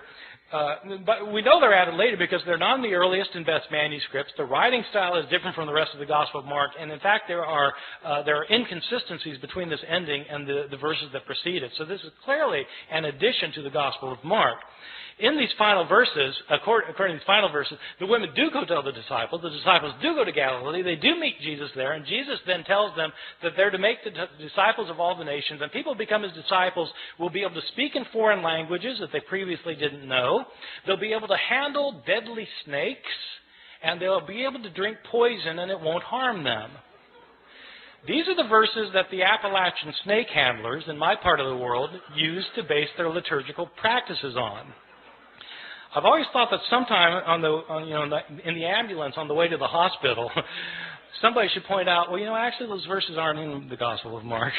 but we know they're added later because they're not in the earliest and best manuscripts. The writing style is different from the rest of the Gospel of Mark, and in fact there are inconsistencies between this ending and the verses that precede it. So this is clearly an addition to the Gospel of Mark. In these final verses, according to these final verses, the women do go tell the disciples do go to Galilee, they do meet Jesus there, and Jesus then tells them that they're to make the disciples of all the nations, and people become his disciples will be able to speak in foreign languages that they previously didn't know. They'll be able to handle deadly snakes, and they'll be able to drink poison and it won't harm them. These are the verses that the Appalachian snake handlers in my part of the world use to base their liturgical practices on. I've always thought that sometime in the ambulance on the way to the hospital, somebody should point out, actually those verses aren't in the Gospel of Mark.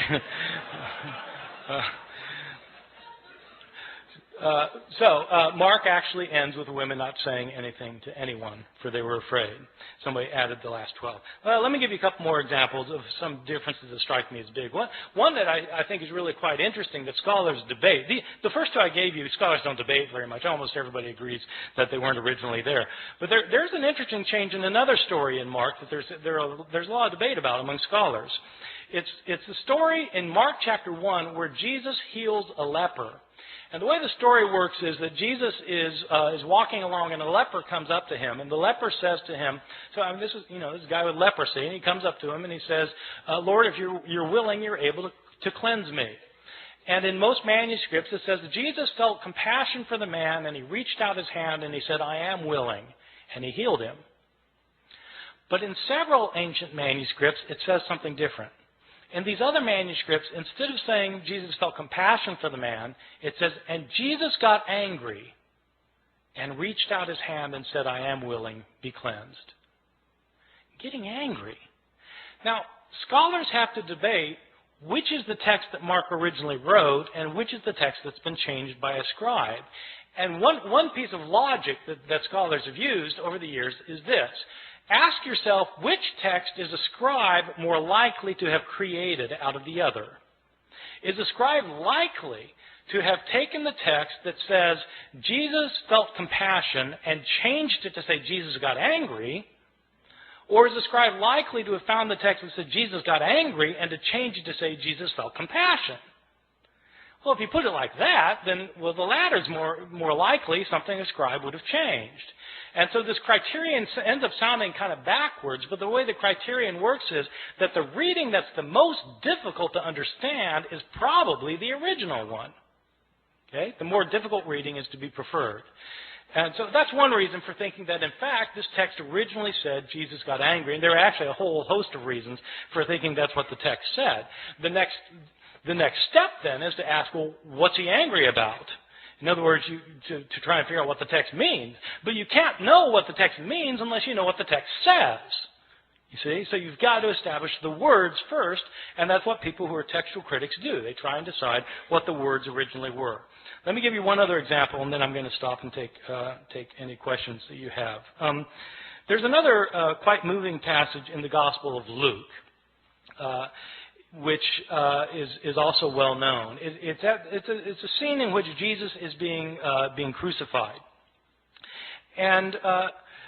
Mark actually ends with the women not saying anything to anyone, for they were afraid. Somebody added the last 12. Well, let me give you a couple more examples of some differences that strike me as big. One that I think is really quite interesting that scholars debate. The first two I gave you, scholars don't debate very much. Almost everybody agrees that they weren't originally there. But there's an interesting change in another story in Mark that there's a lot of debate about among scholars. It's the story in Mark chapter 1 where Jesus heals a leper. And the way the story works is that Jesus is walking along, and a leper comes up to him, and the leper says to him, this is a guy with leprosy, and he comes up to him and he says, Lord, if you're willing, you're able to cleanse me. And in most manuscripts it says that Jesus felt compassion for the man, and he reached out his hand and he said, I am willing, and he healed him. But in several ancient manuscripts it says something different. In these other manuscripts, instead of saying Jesus felt compassion for the man, it says, and Jesus got angry and reached out his hand and said, I am willing, be cleansed. getting angry. Now, scholars have to debate which is the text that Mark originally wrote and which is the text that's been changed by a scribe. And one piece of logic that scholars have used over the years is this. Ask yourself, which text is a scribe more likely to have created out of the other? Is a scribe likely to have taken the text that says Jesus felt compassion and changed it to say Jesus got angry? Or is the scribe likely to have found the text that said Jesus got angry and to change it to say Jesus felt compassion? Well, if you put it like that, then, well, the latter is more likely something a scribe would have changed. And so this criterion ends up sounding kind of backwards, but the way the criterion works is that the reading that's the most difficult to understand is probably the original one. Okay? The more difficult reading is to be preferred. And so that's one reason for thinking that, in fact, this text originally said Jesus got angry. And there are actually a whole host of reasons for thinking that's what the text said. The next step, then, is to ask, well, what's he angry about? In other words, to try and figure out what the text means. But you can't know what the text means unless you know what the text says. You see? So you've got to establish the words first, and that's what people who are textual critics do. They try and decide what the words originally were. Let me give you one other example, and then I'm going to stop and take any questions that you have. There's another quite moving passage in the Gospel of Luke, which is also well known. It's a scene in which Jesus is being crucified, and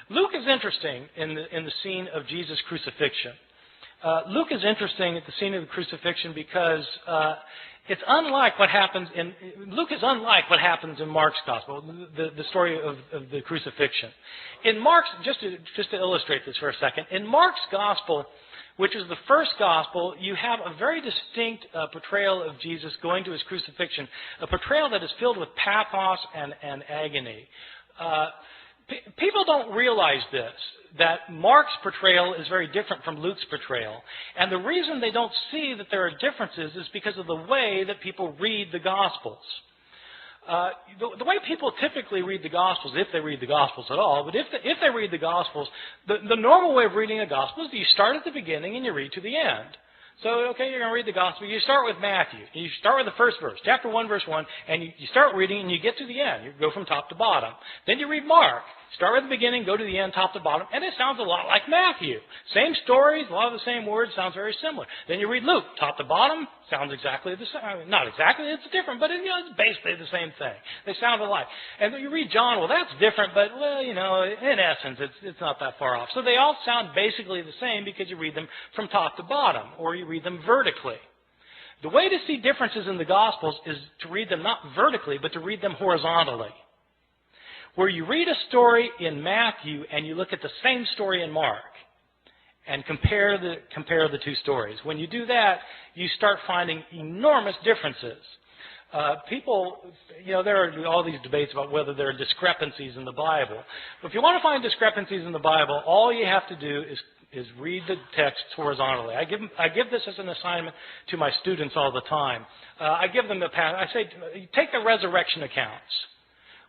Luke is interesting in the scene of Jesus' crucifixion. Luke is interesting at the scene of the crucifixion because it's unlike what happens in Luke is unlike what happens in Mark's gospel, the story of the crucifixion. In Mark's, just to illustrate this for a second, in Mark's gospel, which is the first gospel, you have a very distinct portrayal of Jesus going to his crucifixion, a portrayal that is filled with pathos and agony. People don't realize this, that Mark's portrayal is very different from Luke's portrayal. And the reason they don't see that there are differences is because of the way that people read the Gospels. The way people typically read the Gospels, if they read the Gospels at all, but if they read the Gospels, the normal way of reading a Gospel is you start at the beginning and you read to the end. So, okay, you're going to read the Gospel. You start with Matthew. You start with the first verse, chapter 1, verse 1, and you start reading and you get to the end. You go from top to bottom. Then you read Mark. Start with the beginning, go to the end, top to bottom, and it sounds a lot like Matthew. Same stories, a lot of the same words, sounds very similar. Then you read Luke, top to bottom, sounds exactly the same. Not exactly, it's different, but it's basically the same thing. They sound alike. And then you read John, well, that's different, but, well, in essence, it's not that far off. So they all sound basically the same because you read them from top to bottom, or you read them vertically. The way to see differences in the Gospels is to read them not vertically, but to read them horizontally. Where you read a story in Matthew and you look at the same story in Mark and compare the two stories. When you do that, you start finding enormous differences. People, there are all these debates about whether there are discrepancies in the Bible. But if you want to find discrepancies in the Bible, all you have to do is read the texts horizontally. I give this as an assignment to my students all the time. I give them I say, take the resurrection accounts.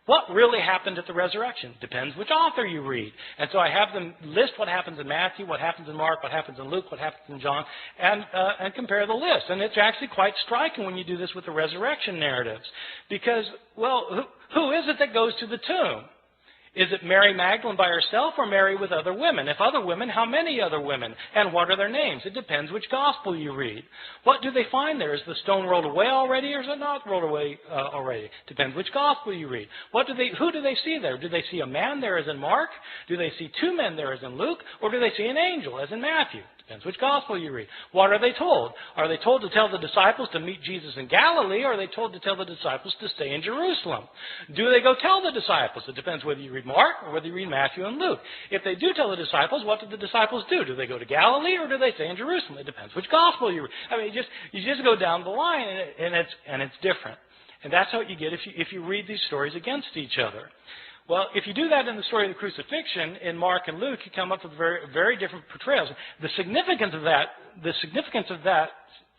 What really happened at the resurrection? Depends which author you read. And so I have them list what happens in Matthew, what happens in Mark, what happens in Luke, what happens in John, and compare the list. And it's actually quite striking when you do this with the resurrection narratives. Because, well, who is it that goes to the tomb? Is it Mary Magdalene by herself or Mary with other women? If other women, how many other women? And what are their names? It depends which gospel you read. What do they find there? Is the stone rolled away already or is it not rolled away already? Depends which gospel you read. Who do they see there? Do they see a man there as in Mark? Do they see two men there as in Luke? Or do they see an angel as in Matthew? Depends which gospel you read. What are they told? Are they told to tell the disciples to meet Jesus in Galilee, or are they told to tell the disciples to stay in Jerusalem? Do they go tell the disciples? It depends whether you read Mark or whether you read Matthew and Luke. If they do tell the disciples, what do the disciples do? Do they go to Galilee, or do they stay in Jerusalem? It depends which gospel you read. I mean, you just go down the line, and it's different. And that's what you get if you read these stories against each other. Well, if you do that in the story of the crucifixion in Mark and Luke, you come up with very, very different portrayals. The significance of that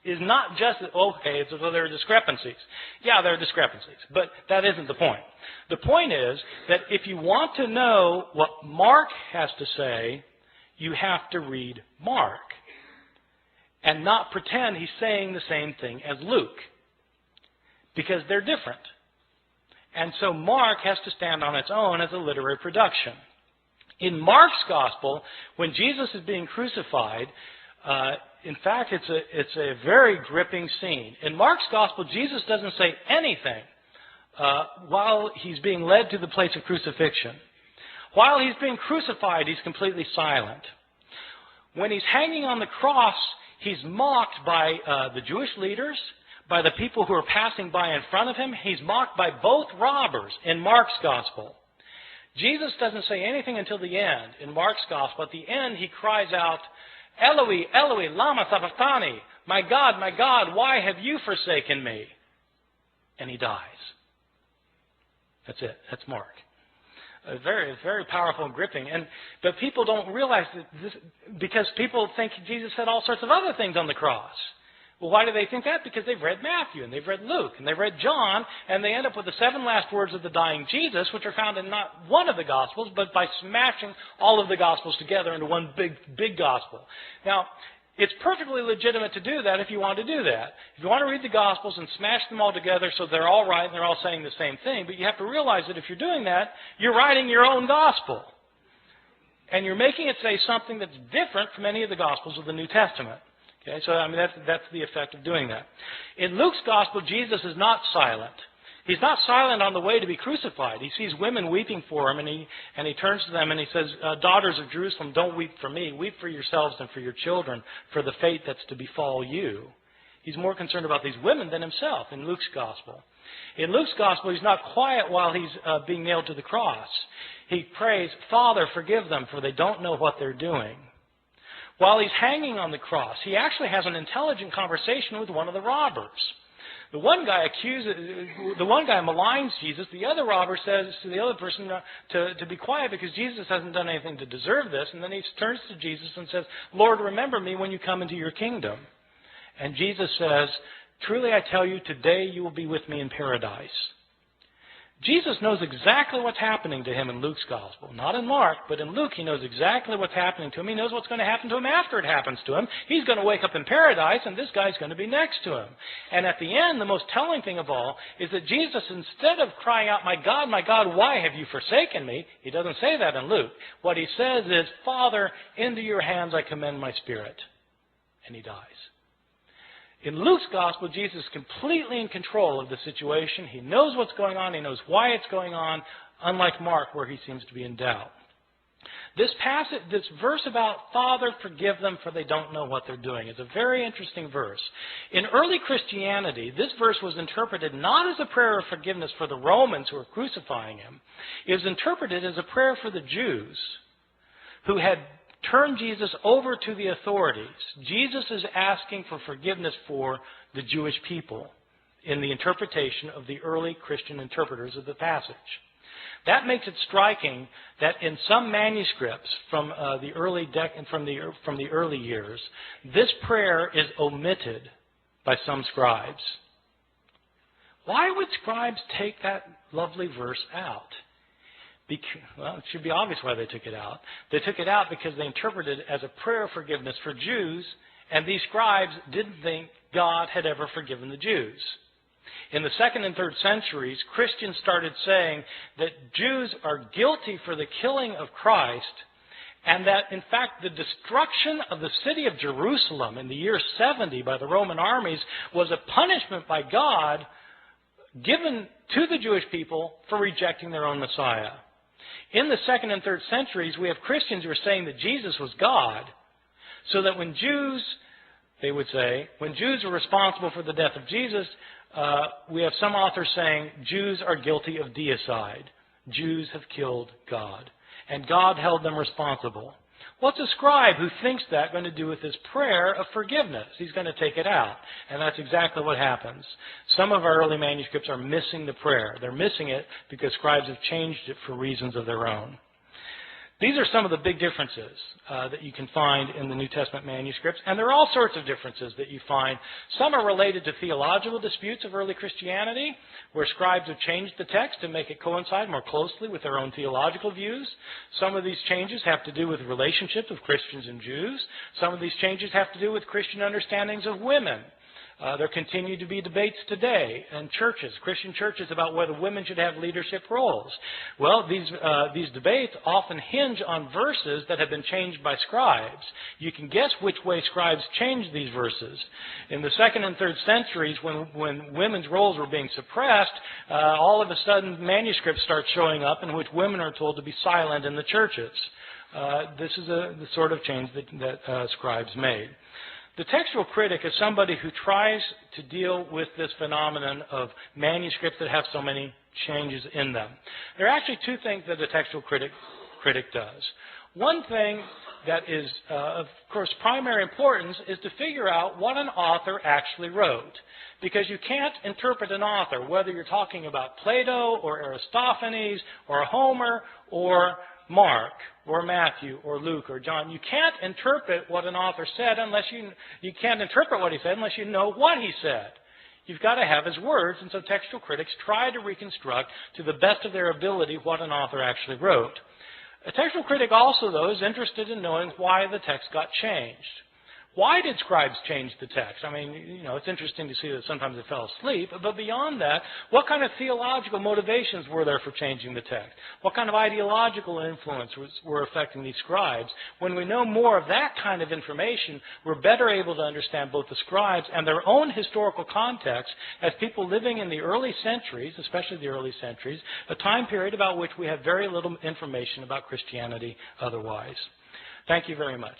is not just that, okay, it's as though there are discrepancies. Yeah, there are discrepancies, but that isn't the point. The point is that if you want to know what Mark has to say, you have to read Mark and not pretend he's saying the same thing as Luke, because they're different. And so Mark has to stand on its own as a literary production. In Mark's gospel, when Jesus is being crucified, in fact, it's a very gripping scene. In Mark's gospel, Jesus doesn't say anything while he's being led to the place of crucifixion. While he's being crucified, he's completely silent. When he's hanging on the cross, he's mocked by the Jewish leaders, by the people who are passing by in front of him. He's mocked by both robbers in Mark's gospel. Jesus doesn't say anything until the end. In Mark's gospel, at the end, he cries out, Eloi, Eloi, lama sabachthani, my God, why have you forsaken me? And he dies. That's it. That's Mark. Very, very powerful and gripping. But people don't realize that this, because people think Jesus said all sorts of other things on the cross. Well, why do they think that? Because they've read Matthew, and they've read Luke, and they've read John, and they end up with the 7 last words of the dying Jesus, which are found in not one of the Gospels, but by smashing all of the Gospels together into one big Gospel. Now, it's perfectly legitimate to do that if you want to do that. If you want to read the Gospels and smash them all together so they're all right and they're all saying the same thing, but you have to realize that if you're doing that, you're writing your own Gospel. And you're making it say something that's different from any of the Gospels of the New Testament. Okay, so that's the effect of doing that. In Luke's Gospel, Jesus is not silent. He's not silent on the way to be crucified. He sees women weeping for him, and he turns to them and he says, daughters of Jerusalem, don't weep for me. Weep for yourselves and for your children, for the fate that's to befall you. He's more concerned about these women than himself in Luke's Gospel. In Luke's Gospel, he's not quiet while he's being nailed to the cross. He prays, Father, forgive them, for they don't know what they're doing. While he's hanging on the cross, he actually has an intelligent conversation with one of the robbers. The one guy maligns Jesus. The other robber says to the other person to be quiet because Jesus hasn't done anything to deserve this. And then he turns to Jesus and says, Lord, remember me when you come into your kingdom. And Jesus says, truly I tell you, today you will be with me in paradise. Jesus knows exactly what's happening to him in Luke's Gospel. Not in Mark, but in Luke he knows exactly what's happening to him. He knows what's going to happen to him after it happens to him. He's going to wake up in paradise, and this guy's going to be next to him. And at the end, the most telling thing of all is that Jesus, instead of crying out, my God, why have you forsaken me? He doesn't say that in Luke. What he says is, Father, into your hands I commend my spirit. And he dies. In Luke's Gospel, Jesus is completely in control of the situation. He knows what's going on. He knows why it's going on, unlike Mark, where he seems to be in doubt. This verse about Father, forgive them, for they don't know what they're doing, is a very interesting verse. In early Christianity, this verse was interpreted not as a prayer of forgiveness for the Romans who were crucifying him. It was interpreted as a prayer for the Jews who had turned Jesus over to the authorities. Jesus is asking for forgiveness for the Jewish people in the interpretation of the early Christian interpreters of the passage. That makes it striking that in some manuscripts from the early years, this prayer is omitted by some scribes. Why would scribes take that lovely verse out? Well, it should be obvious why they took it out. They took it out because they interpreted it as a prayer of forgiveness for Jews, and these scribes didn't think God had ever forgiven the Jews. In the 2nd and 3rd centuries, Christians started saying that Jews are guilty for the killing of Christ, and that, in fact, the destruction of the city of Jerusalem in the year 70 by the Roman armies was a punishment by God given to the Jewish people for rejecting their own Messiah. In the 2nd and 3rd centuries, we have Christians who are saying that Jesus was God, so that when Jews, they would say, when Jews are responsible for the death of Jesus, we have some authors saying Jews are guilty of deicide. Jews have killed God, and God held them responsible. What's a scribe who thinks that going to do with his prayer of forgiveness? He's going to take it out. And that's exactly what happens. Some of our early manuscripts are missing the prayer. They're missing it because scribes have changed it for reasons of their own. These are some of the big differences that you can find in the New Testament manuscripts, and there are all sorts of differences that you find. Some are related to theological disputes of early Christianity, where scribes have changed the text to make it coincide more closely with their own theological views. Some of these changes have to do with relationships of Christians and Jews. Some of these changes have to do with Christian understandings of women. There continue to be debates today in churches, Christian churches, about whether women should have leadership roles. Well, these debates often hinge on verses that have been changed by scribes. You can guess which way scribes changed these verses. In the 2nd and 3rd centuries, when women's roles were being suppressed, all of a sudden manuscripts start showing up in which women are told to be silent in the churches. This is the sort of change that scribes made. The textual critic is somebody who tries to deal with this phenomenon of manuscripts that have so many changes in them. There are actually two things that a textual critic does. One thing that is, of course, primary importance is to figure out what an author actually wrote. Because you can't interpret an author, whether you're talking about Plato or Aristophanes or Homer or Mark or Matthew or Luke or John. You can't interpret what an author said unless you can't interpret what he said unless you know what he said. You've got to have his words, and so textual critics try to reconstruct to the best of their ability what an author actually wrote. A textual critic also, though, is interested in knowing why the text got changed. Why did scribes change the text? I mean, it's interesting to see that sometimes they fell asleep, but beyond that, what kind of theological motivations were there for changing the text? What kind of ideological influence were affecting these scribes? When we know more of that kind of information, we're better able to understand both the scribes and their own historical context as people living in the early centuries, especially the early centuries, a time period about which we have very little information about Christianity otherwise. Thank you very much.